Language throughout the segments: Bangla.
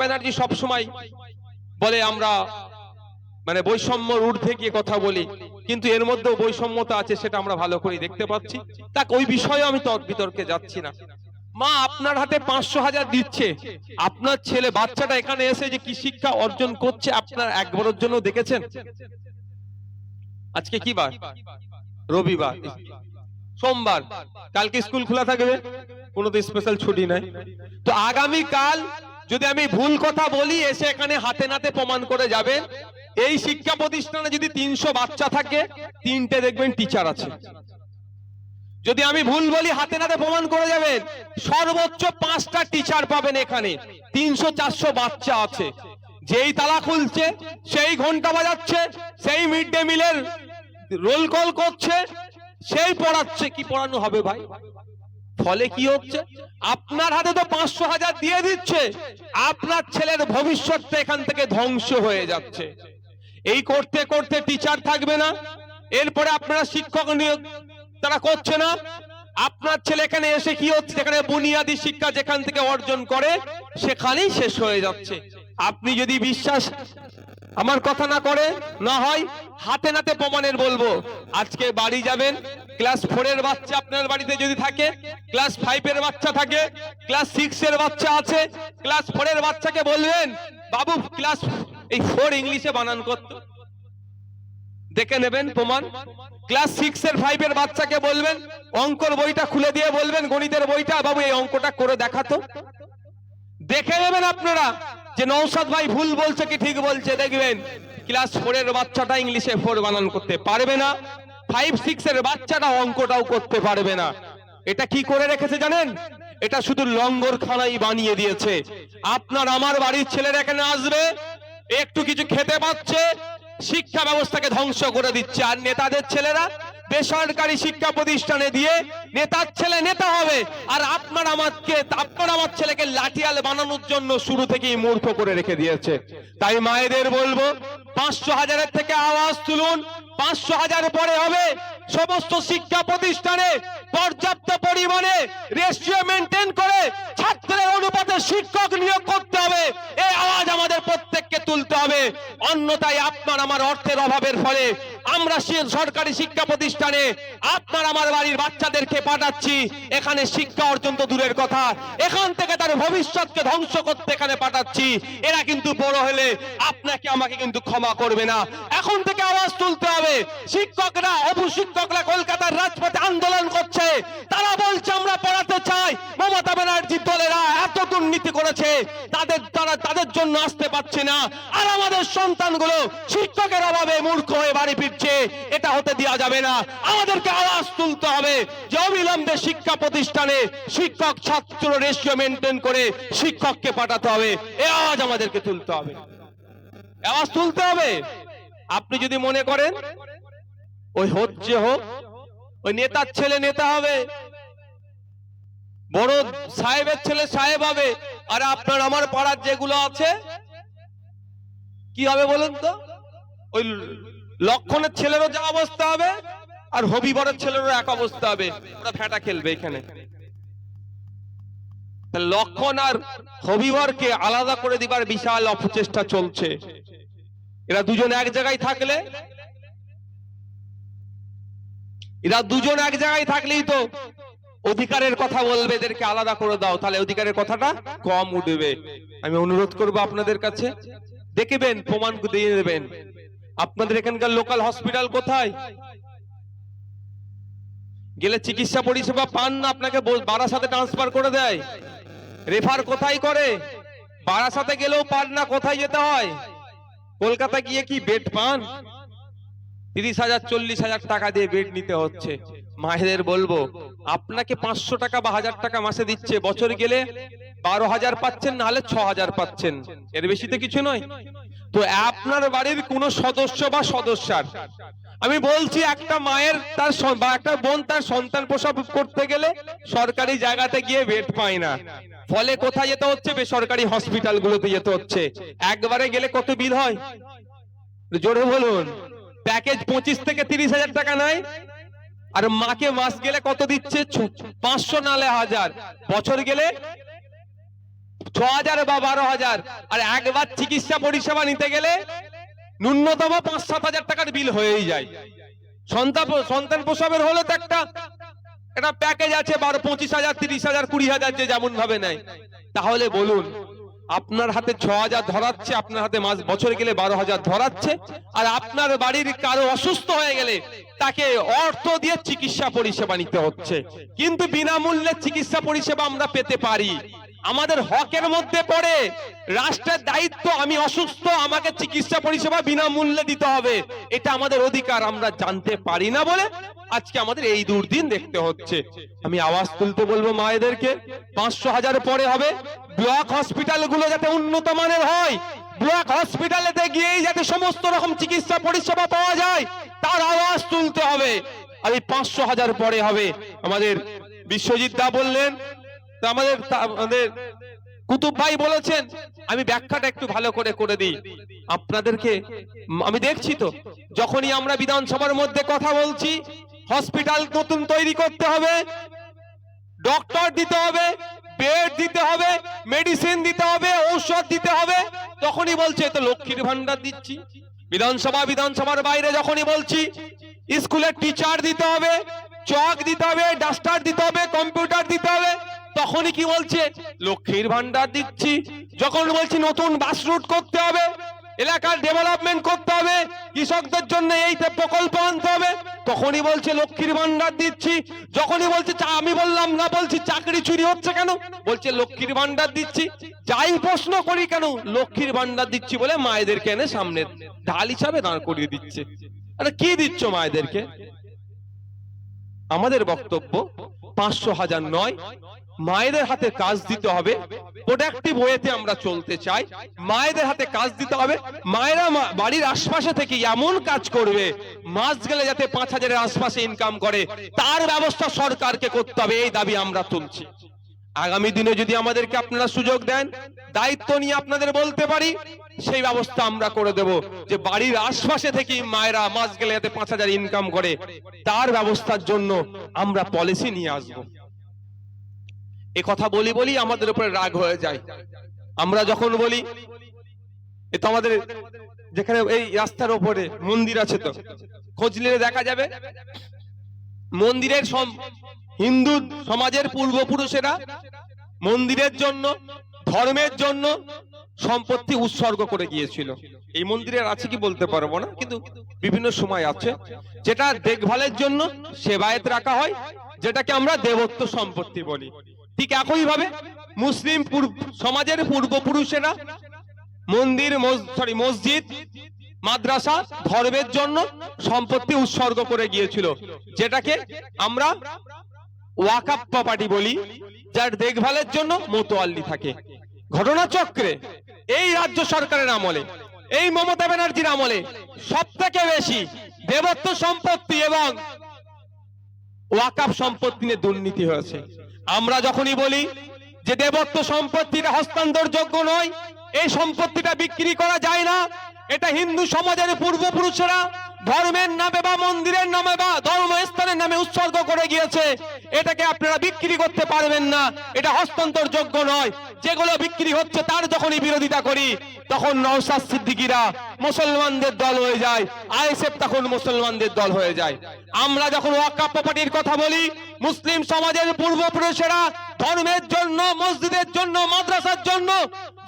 ব্যানার্জি সব সময় বলে আমরা মানে বৈষম্যর ঊর্ধ্বে গিয়ে কথা বলি, কিন্তু এর মধ্যেও বৈষম্যতা আছে, সেটা আমরা ভালো করে দেখতে পাচ্ছি। তাক ওই বিষয়ে আমি তর্ক বিতর্কে যাচ্ছি না। মা আপনার হাতে 500,000 দিচ্ছে, আপনার ছেলে বাচ্চাটা এখানে এসে যে কি শিক্ষা অর্জন করছে আপনার একবারের জন্য দেখেছেন? আজকে কি বার? রবিবার, সোমবার, কালকে স্কুল খোলা থাকবে, কোনো তো স্পেশাল ছুটি নাই। তো আগামী কাল যদি আমি ভুল কথা বলি, এসে এখানে হাতে নাতে প্রমাণ করে যাবেন। এই শিক্ষা প্রতিষ্ঠানে যদি 300 বাচ্চা থাকে, 3টে দেখবেন টিচার আছে। যদি আমি ভুল বলি, হাতে নাতে প্রমাণ করে যাবেন। সর্বোচ্চ 5টা টিচার পাবেন এখানে, 300-400 বাচ্চা আছে। যেই তালা খুলছে, সেই ঘন্টা বাজাচ্ছে, সেই মিড ডে মিলের রোল কল করছে, সেই পড়াচ্ছে। কি পড়ানো হবে ভাই? ফলে কি হচ্ছে? আপনার হাতে তো 500,000 দিয়ে দিচ্ছে, আপনার ছেলের ভবিষ্যৎটা এখান থেকে ধ্বংস হয়ে যাচ্ছে। এই করতে করতে টিচার থাকবে না, এরপরে আপনারা শিক্ষক নিয়োগ তারা করছে না। আপনার ছেলে এখানে এসে কি হচ্ছে? যেখানে বুনিয়াদী শিক্ষা যেখান থেকে অর্জন করে, সেখানেই শেষ হয়ে যাচ্ছে। আপনি যদি বিশ্বাস আমার কথা না করে, না হয় হাতে নাতে প্রমাণের বলবো। আজকে বাড়ি যাবেন, ক্লাস 4 এর বাচ্চা আপনার বাড়িতে যদি থাকে, ক্লাস 5 এর বাচ্চা থাকে, ক্লাস 6 এর বাচ্চা আছে, ক্লাস 4 এর বাচ্চাকে বলবেন বাবু ক্লাস 4 ইংলিশে বানান করতে, দেখে নেবেন প্রমাণ। ক্লাস 6 এর 5 এর বাচ্চাকে বলবেন অঙ্কর বইটা খুলে দিয়ে বলবেন, গণিতের বইটা, বাবু এই অঙ্কটা করে দেখাতো। দেখে নেবেন আপনারা যে নওশাদ ভাই ভুল বলছে কি ঠিক বলছে। দেখবেন ক্লাস 4 এর বাচ্চাটা ইংলিশে 4 বানান করতে পারবে না, 5-6 এর বাচ্চাটা অঙ্কটাও করতে পারবে না। এটা কি করে রেখেছে জানেন? এটা শুধু লঙ্গরখানাই বানিয়ে দিয়েছে। আপনার আমার বাড়ির ছেলেরা এখানে আসবে, একটু কিছু খেতে পাচ্ছে, শিক্ষা ব্যবস্থাকে ধ্বংস করে দিচ্ছে। আর নেতাদের ছেলেরা বেসরকারি শিক্ষা প্রতিষ্ঠানে দিয়ে নেতার ছেলে নেতা হবে, আর আপনার আমার ছেলেকে লাঠিয়াল বানানোর জন্য শুরু থেকেই মূর্খ করে রেখে দিয়েছে। তাই মায়েদের বলবো, 500,000-এর থেকে আওয়াজ তুলুন। 500,000 পরে হবে সমস্ত শিক্ষা প্রতিষ্ঠানে পর্যাপ্ত পরিমাণে রেশিও মেনটেন করে ছাত্রের অনুপাতে শিক্ষক নিয়োগ করতে হবে। এই আওয়াজ আমাদের প্রত্যেককে তুলতে হবে। অন্যথায় আপনার আমার অর্থের অভাবের ফলে আমরা সরকারি শিক্ষা প্রতিষ্ঠানে আপনার আমার বাড়ির বাচ্চাদেরকে পাঠাচ্ছি, এখানে শিক্ষা অর্জন তো দূরের কথা, এখান থেকে তার ভবিষ্যৎকে ধ্বংস করতে এখানে পাঠাচ্ছি। এরা কিন্তু বড় হলে আপনাকে আমাকে কিন্তু ক্ষমা করবে না। এখন থেকে আওয়াজ তুলতে হবে। শিক্ষকরা, অপশিক্ষকরা কলকাতার রাজপথে আন্দোলন করছে, তারা বলছে আমরা পড়াতে চাই। মমতা ব্যানার্জির দলেরা এত দুর্নীতি করেছে, তাদের জন্য আসতে পারছে না, আর আমাদের সন্তানগুলো শিক্ষকের অভাবে মূর্খ হয়ে বাড়ি ফিরছে। এটা হতে দেওয়া যাবে না। আমাদেরকে আওয়াজ তুলতে হবে যে অবিলম্বে শিক্ষা প্রতিষ্ঠানে শিক্ষক ছাত্র রেশিও মেনটেন করে শিক্ষককে পাঠাতে হবে। এই আওয়াজ আমাদেরকে তুলতে হবে, আওয়াজ তুলতে হবে। আপনি যদি মনে করেন ওই হচ্ছে হোক, ওই নেতার ছেলে নেতা হবে, বড় সাহেবের ছেলে সাহেব হবে, আর আপনার আমার পাড়ার যেগুলো আছে কি হবে বলুন তো? ওই লক্ষণের ছেলেরও যা অবস্থা হবে, আর হবিবরের ছেলেরও এক অবস্থা হবে। ওরা ফেটা খেলবে এখানে। লক্ষণ আর হবিবরকে আলাদা করে দিবার বিশাল অপচেষ্টা চলছে। এরা দুজন এক জায়গায় থাকলেই তো অধিকারের কথা বলবে, এদেরকে আলাদা করে দাও, তাহলে অধিকারের কথাটা কম উঠবে। আমি অনুরোধ করব আপনাদের কাছে, দেখবেন প্রমাণ দিয়ে দেবেন। আপনাদের এখানকার লোকাল হসপিটাল কোথায়? গেলে চিকিৎসা পরিষেবা পান না, আপনাকে বারাসাতে ট্রান্সফার করে দেয়। রেফার কোথায় করে? বারাসাতে গেলেও পান না, কোথায় যেতে হয়? কলকাতা গিয়ে কি বেড পান? 30,000-40,000 টাকা দিয়ে বেড নিতে হচ্ছে। মায়েদের বলবো, আপনাকে 500 টাকা বা 1000 টাকা মাসে দিচ্ছে, বছর গেলে 12,000 পাচ্ছেন, নাহলে 6,000 পাচ্ছেন, এর বেশি তো কিছু নয়। তো আপনার বাড়ির কোন সদস্য বা সদস্যার, আমি বলছি একটা মায়ের বা একটা বোন তার সন্তান প্রসব করতে গেলে সরকারি জায়গাতে গিয়ে বেড পায় না, ফলে কোথায় যেতে হচ্ছে? বেসরকারি হসপিটাল গুলোতে যেতে হচ্ছে। একবারে গেলে কত বিল হয় জোরে বলুন? প্যাকেজ 25 থেকে 30,000 টাকা নেয়, আর মাকে মাস গেলে কত দিচ্ছে? 500 নালে 1000, বছর গেলে 6,000 বা 12,000, আর একবার চিকিৎসা পরিষেবা নিতে গেলে ন্যূনতম 5-7 হাজার টাকার বিল হয়েই যায়। সন্তান প্রসবের হলে তো একটা প্যাকেজ আছে 25,000, 30,000, 20,000, যে যেমন ভাবে নেয়। তাহলে বলুন, আপনার হাতে 6,000 ধরাচ্ছে, আপনার হাতে বছরে গেলে 12,000 ধরাচ্ছে, আর আপনার বাড়ির কারো অসুস্থ হয়ে গেলে তাকে অর্থ দিয়ে চিকিৎসা পরিষেবা নিতে হচ্ছে। কিন্তু বিনামূল্যে চিকিৎসা পরিষেবা আমরা পেতে পারি, আমাদের হকের মধ্যে পড়ে। রাষ্ট্রের দায়িত্ব, আমি অসুস্থ, আমাকে চিকিৎসা পরিষেবা বিনামূল্যে দিতে হবে, এটা আমাদের অধিকার, আমরা জানতে পারি না বলে আজকে আমাদের এই দুর্দিন দেখতে হচ্ছে। আমি আওয়াজ তুলতে বলবো মায়েদেরকে, 500,000 পরে হবে, ব্লক হসপিটাল গুলো যাতে উন্নত মানের হয়, ব্লক হসপিটালেতে গিয়েই যাতে সমস্ত রকম চিকিৎসা পরিষেবা পাওয়া যায়, তার আওয়াজ তুলতে হবে। আর এই 500,000 পরে হবে। আমাদের বিশ্বজিৎ দা বললেন, আমাদের কুতুব ভাই বলেছেন, আমি ব্যাখ্যাটা একটু ভালো করে দিই আপনাদেরকে। আমি দেখছি তো, যখনই আমরা বিধানসভার মধ্যে কথা বলছি, হসপিটাল নতুন তৈরি করতে হবে, ডক্টর দিতে হবে, বেড দিতে হবে, মেডিসিন দিতে হবে, ঔষধ দিতে হবে, তখনই বলছে তো লক্ষ্মীর ভান্ডার দিচ্ছি। বিধানসভার বাইরে যখনই বলছি স্কুলের টিচার দিতে হবে, চক দিতে হবে, ডাস্টার দিতে হবে, কম্পিউটার দিতে হবে, তখনই কি বলছে লক্ষ্মীর ভান্ডার দিচ্ছি। যখন বলছি নতুন বাস রুট করতে হবে, এলাকার ডেভেলপমেন্ট করতে হবে, কৃষকদের জন্য এই প্রকল্প আনতে হবে, তখনই বলছে লক্ষ্মীর ভান্ডার দিচ্ছি। যখনই বলছে, আমি বললাম না, বলছি চাকরি চুরি হচ্ছে কেন, বলছে লক্ষ্মীর ভান্ডার দিচ্ছি। যাই প্রশ্ন করি কেন, লক্ষ্মীর ভান্ডার দিচ্ছি বলে মায়েদেরকে এনে সামনে ঢাল হিসাবে দাঁড় করিয়ে দিচ্ছে। আরে কি দিচ্ছ মায়েদেরকে? আমাদের বক্তব্য 500,000 নয়, মায়েদের হাতে কাজ দিতে হবে। প্রোডাক্টিভ ওয়েতে আমরা চলতে চাই, মায়েদের হাতে কাজ দিতে হবে। মায়েরা বাড়ির আশপাশে থেকে এমন কাজ করবে, মাস গেলে যাতে 5,000-এর আশপাশে ইনকাম করে, তার ব্যবস্থা সরকারকে করতে হবে, এই দাবি আমরা তুলছি। আগামী দিনে যদি আমাদেরকে আপনারা সুযোগ দেন, দায়িত্ব নিয়ে আপনাদের বলতে পারি, সেই ব্যবস্থা আমরা করে দেব, যে বাড়ির আশপাশে থেকে মায়েরা মাস গেলে যাতে 5,000 ইনকাম করে, তার ব্যবস্থার জন্য আমরা পলিসি নিয়ে আসবো। এ কথা বলি আমাদের উপরে রাগ হয়ে যায়। আমরা যখন বলি, এ তো আমাদের যেখানে এই রাস্তার উপরে মন্দির আছে, তো খোঁজ নিলে দেখা যাবে মন্দিরের হিন্দু সমাজের পূর্বপুরুষেরা মন্দিরের জন্য, ধর্মের জন্য সম্পত্তি উৎসর্গ করে গিয়েছিল। এই মন্দিরের আছে কি বলতে পারবো না, কিন্তু বিভিন্ন সময় আছে, যেটা দেখভালের জন্য সেবায়েত রাখা হয়, যেটাকে আমরা দেবত্ব সম্পত্তি বলি। ঠিক একই ভাবে মুসলিম সমাজের পূর্বপুরুষেরা মসজিদ, মাদ্রাসা, ধর্মের জন্য সম্পত্তি উৎসর্গ করে গিয়েছিল, যেটাকে আমরা ওয়াকাফ প্রপার্টি বলি, যার দেখভালের জন্য মোতোয়াল্লি থাকে। ঘটনাচক্রে এই রাজ্য সরকারের আমলে, এই মমতা ব্যানার্জির আমলে সবথেকে বেশি দেবত্ব সম্পত্তি এবং ওয়াকাফ সম্পত্তি নিয়ে দুর্নীতি হয়েছে। আমরা যখনই বলি যে দেবত্ব সম্পত্তিটা হস্তান্তরযোগ্য নয়, এই সম্পত্তিটা বিক্রি করা যায় না, এটা হিন্দু সমাজের পূর্বপুরুষেরা ধর্মের নামে বা মন্দিরের নামে বা ধর্মস্থানের নামে উৎসর্গ করে গিয়েছে, এটাকে আপনারা বিক্রি করতে পারবেন না, এটা হস্তান্তরযোগ্য নয়। যেগুলো বিক্রি হচ্ছে তার যখনই বিরোধিতা করি, তখন নওশাদ সিদ্দিকীরা মুসলমানদের দল হয়ে যায়, আইএসএফ তখন মুসলমানদের দল হয়ে যায়। আমরা যখন ওয়াকাফ প্রপার্টির কথা বলি, মুসলিম সমাজের পূর্বপুরুষেরা ধর্মের জন্য, মসজিদের জন্য, মাদ্রাসার জন্য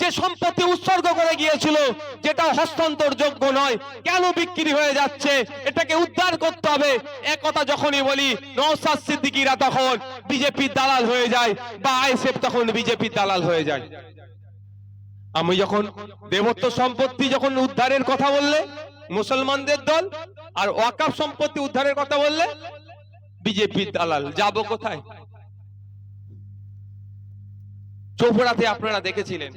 যে সম্পত্তি উৎসর্গ করে গিয়েছিল, যেটা হস্তান্তরযোগ্য নয়, কেন বিক্রি হয়ে যাচ্ছে, এটাকে উদ্ধার করতে হবে। একথা যখনই বলি, নওশাদ সিদ্দিকীরা তখন বিজেপির দালাল হয়ে যায়, বা আইএসএফ তখন বিজেপির দালাল হয়ে যায়। আমি যখন দেবত্ব সম্পত্তি যখন উদ্ধারের কথা বললে মুসলমানদের দল, আর ওয়াকাফ সম্পত্তি উদ্ধারের কথা বললে বিজেপির দালাল, যাব কোথায়? চৌপড়াতে আপনারা দেখেছিলেন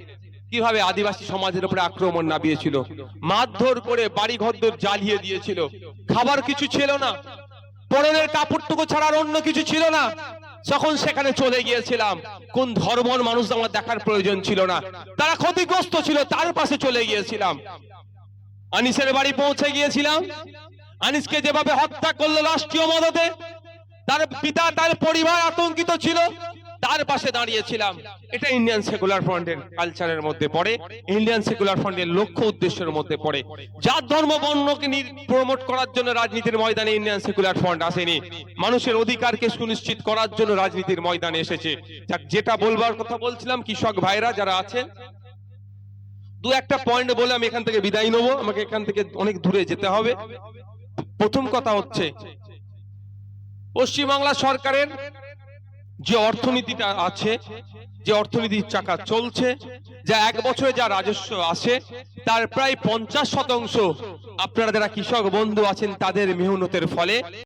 কিভাবে আদিবাসী সমাজের উপরে আক্রমণ নামিয়েছিল, মারধর করে বাড়ি ঘরদোর জ্বালিয়ে দিয়েছিল, খাবার কিছু ছিল না, পরনের কাপড়টুকু ছাড়ার অন্য কিছু ছিল না। যখন সেখানে চলে গিয়েছিলাম, কোন ধর্মের মানুষ আমার দেখার প্রয়োজন ছিল না, তারা ক্ষতিগ্রস্ত ছিল, তার পাশে চলে গিয়েছিলাম। আনিসের বাড়ি পৌঁছে গিয়েছিলাম, আনিসকে যেভাবে হত্যা করলো রাষ্ট্রীয় মদতে, তার পিতা, তার পরিবার আতঙ্কিত ছিল, তার পাশে দাঁড়িয়েছিলাম। এটা ইন্ডিয়ান সেকুলার ফ্রন্টের কালচারের মধ্যে পড়ে, ইন্ডিয়ান সেকুলার ফ্রন্টের লক্ষ্য উদ্দেশ্যের মধ্যে পড়ে। জাত ধর্ম বর্ণকে প্রমোট করার জন্য রাজনীতির ময়দানে ইন্ডিয়ান সেকুলার ফ্রন্ট আসেনি, মানুষের অধিকারকে সুনিশ্চিত করার জন্য রাজনীতির ময়দানে এসেছে। যেটা বলবার কথা বলছিলাম, কৃষক ভাইরা যারা আছেন, দু একটা পয়েন্ট বলে আমি এখান থেকে বিদায় নেবো, আমাকে এখান থেকে অনেক দূরে যেতে হবে। প্রথম কথা হচ্ছে, পশ্চিমবাংলা সরকারের যে অর্থনীতিটা আছে, যে অর্থনীতির চাকা চলছে, যা এক বছরে যা রাজস্ব আসে তার প্রায় 50% আপনারা যারা কৃষক বন্ধু আছেন তাদের মেহনতের ফলে